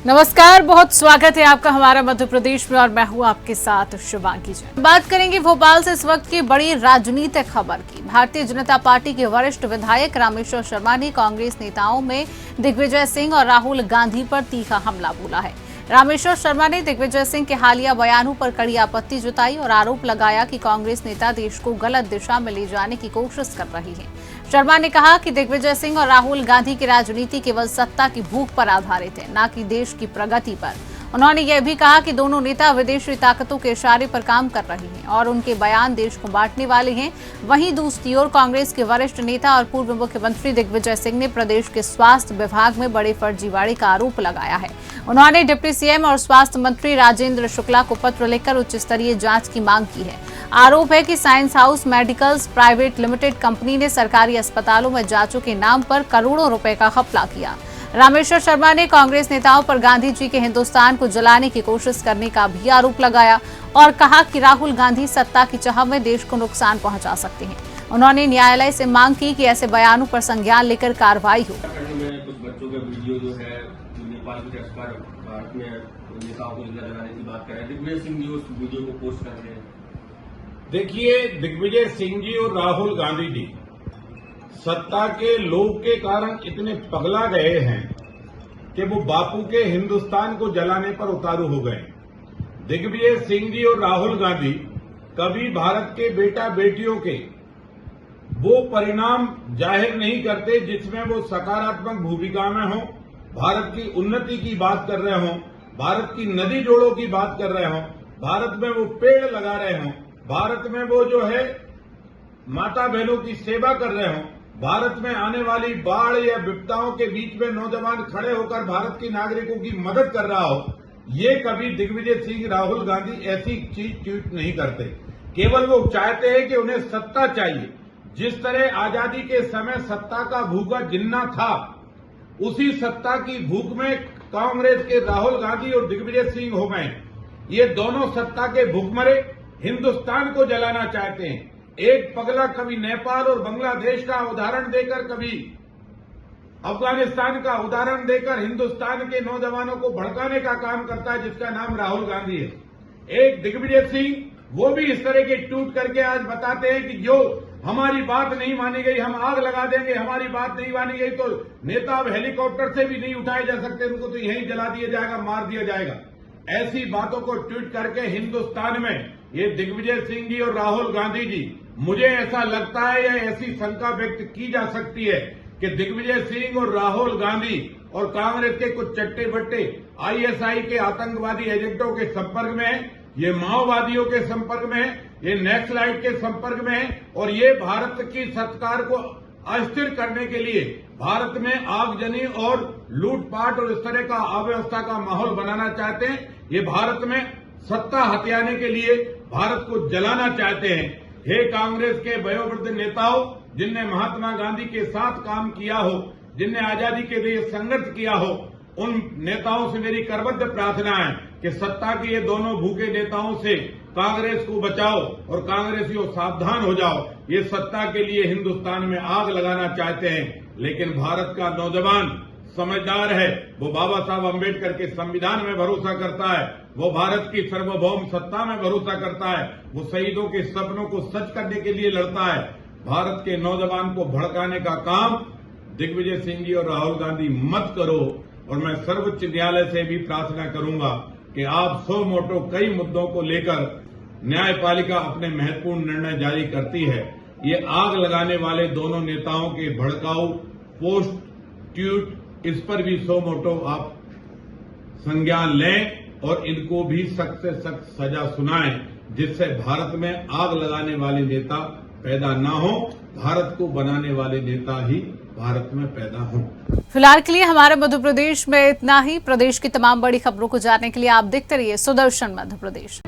नमस्कार, बहुत स्वागत है आपका हमारा मध्य प्रदेश में और मैं हूं आपके साथ शुभांगी जी। बात करेंगे भोपाल से इस वक्त की बड़ी राजनीतिक खबर की। भारतीय जनता पार्टी के वरिष्ठ विधायक रामेश्वर शर्मा ने कांग्रेस नेताओं में दिग्विजय सिंह और राहुल गांधी पर तीखा हमला बोला है। रामेश्वर शर्मा ने दिग्विजय सिंह के हालिया बयानों पर कड़ी आपत्ति जताई और आरोप लगाया कि कांग्रेस नेता देश को गलत दिशा में ले जाने की कोशिश कर रही है। शर्मा ने कहा कि दिग्विजय सिंह और राहुल गांधी की राजनीति केवल सत्ता की भूख पर आधारित है, न कि देश की प्रगति पर। उन्होंने यह भी कहा कि दोनों नेता विदेशी ताकतों के इशारे पर काम कर रहे हैं और उनके बयान देश को बांटने वाले हैं। वहीं दूसरी ओर कांग्रेस के वरिष्ठ नेता और पूर्व मुख्यमंत्री दिग्विजय सिंह ने प्रदेश के स्वास्थ्य विभाग में बड़े फर्जीवाड़े का आरोप लगाया है। उन्होंने डिप्टी सीएम और स्वास्थ्य मंत्री राजेंद्र शुक्ला को पत्र लिखकर उच्च स्तरीय जांच की मांग की है। आरोप है कि science house medicals private limited company ने सरकारी अस्पतालों में जांचों के नाम पर करोड़ों रुपए का घपला किया। रामेश्वर शर्मा ने कांग्रेस नेताओं पर गांधी जी के हिंदुस्तान को जलाने की कोशिश करने का भी आरोप लगाया और कहा कि राहुल गांधी सत्ता की चाह में देश को नुकसान पहुंचा सकते हैं। उन्होंने न्यायालय से मांग की कि ऐसे बयानों पर संज्ञान लेकर कार्रवाई हो। कुछ बच्चों का वीडियो जो है नेपाल के तस्कर भारत में नेताओं को जलाने की बात कर रहे हैं। दिग्विजय सिंह जी उस वीडियो को पोस्ट कर रहे हैं। देखिए, दिग्विजय सिंह जी और राहुल गांधी जी सत्ता के लोभ के कारण इतने पगला गए हैं कि वो बापू के हिंदुस्तान को जलाने पर उतारू हो गए। दिग्विजय सिंह जी और राहुल गांधी कभी भारत के बेटा बेटियों के वो परिणाम जाहिर नहीं करते जिसमें वो सकारात्मक भूमिका में हो, भारत की उन्नति की बात कर रहे हों, भारत की नदी जोड़ों की बात कर रहे हों, भारत में वो पेड़ लगा रहे हों, भारत में वो जो है माता बहनों की सेवा कर रहे हों, भारत में आने वाली बाढ़ या विपदाओं के बीच में नौजवान खड़े होकर भारत के नागरिकों की मदद कर रहा हो, ये कभी दिग्विजय सिंह राहुल गांधी ऐसी चीज ट्वीट नहीं करते। केवल वो चाहते हैं कि उन्हें सत्ता चाहिए। जिस तरह आजादी के समय सत्ता का भूखा जिन्ना था, उसी सत्ता की भूख में कांग्रेस के राहुल गांधी और दिग्विजय सिंह हो गए। ये दोनों सत्ता के भूखमरे हिंदुस्तान को जलाना चाहते हैं। एक पगला कभी नेपाल और बांग्लादेश का उदाहरण देकर, कभी अफगानिस्तान का उदाहरण देकर हिंदुस्तान के नौजवानों को भड़काने का काम करता है, जिसका नाम राहुल गांधी है। एक दिग्विजय सिंह, वो भी इस तरह के ट्वीट करके आज बताते हैं कि जो हमारी बात नहीं मानी गई हम आग लगा देंगे, हमारी बात नहीं मानी गई तो नेता अब हेलीकॉप्टर से भी नहीं उठाए जा सकते, उनको तो यहीं जला दिया जाएगा, मार दिया जाएगा। ऐसी बातों को ट्वीट करके हिंदुस्तान में ये दिग्विजय सिंह जी और राहुल गांधी जी, मुझे ऐसा लगता है या ऐसी शंका व्यक्त की जा सकती है कि दिग्विजय सिंह और राहुल गांधी और कांग्रेस के कुछ चट्टे बट्टे आईएसआई के आतंकवादी एजेंटों के संपर्क में है, ये माओवादियों के संपर्क में है, ये नक्सलाइट के संपर्क में है और ये भारत की सरकार को अस्थिर करने के लिए भारत में आगजनी और लूटपाट और इस तरह का अव्यवस्था का माहौल बनाना चाहते हैं। ये भारत में सत्ता हथियाने के लिए भारत को जलाना चाहते हैं। हे कांग्रेस के वयोवृद्ध नेताओं, जिनने महात्मा गांधी के साथ काम किया हो, जिनने आजादी के लिए संघर्ष किया हो, उन नेताओं से मेरी करबद्ध प्रार्थना है कि सत्ता के ये दोनों भूखे नेताओं से कांग्रेस को बचाओ और कांग्रेसियों सावधान हो जाओ। ये सत्ता के लिए हिंदुस्तान में आग लगाना चाहते हैं, लेकिन भारत का नौजवान समझदार है। वो बाबा साहब अम्बेडकर के संविधान में भरोसा करता है, वो भारत की सार्वभौम सत्ता में भरोसा करता है, वो शहीदों के सपनों को सच करने के लिए लड़ता है। भारत के नौजवान को भड़काने का काम दिग्विजय सिंह जी और राहुल गांधी मत करो। और मैं सर्वोच्च न्यायालय से भी प्रार्थना करूंगा कि आप सो मोटो कई मुद्दों को लेकर न्यायपालिका अपने महत्वपूर्ण निर्णय जारी करती है। ये आग लगाने वाले दोनों नेताओं के भड़काऊ पोस्ट ट्वीट, इस पर भी सो मोटो आप संज्ञान लें और इनको भी सख्त से सख्त सजा सुनाएं, जिससे भारत में आग लगाने वाले नेता पैदा न हो, भारत को बनाने वाले नेता ही भारत में पैदा हों। फिलहाल के लिए हमारे मध्य प्रदेश में इतना ही। प्रदेश की तमाम बड़ी खबरों को जानने के लिए आप देखते रहिए सुदर्शन मध्य प्रदेश।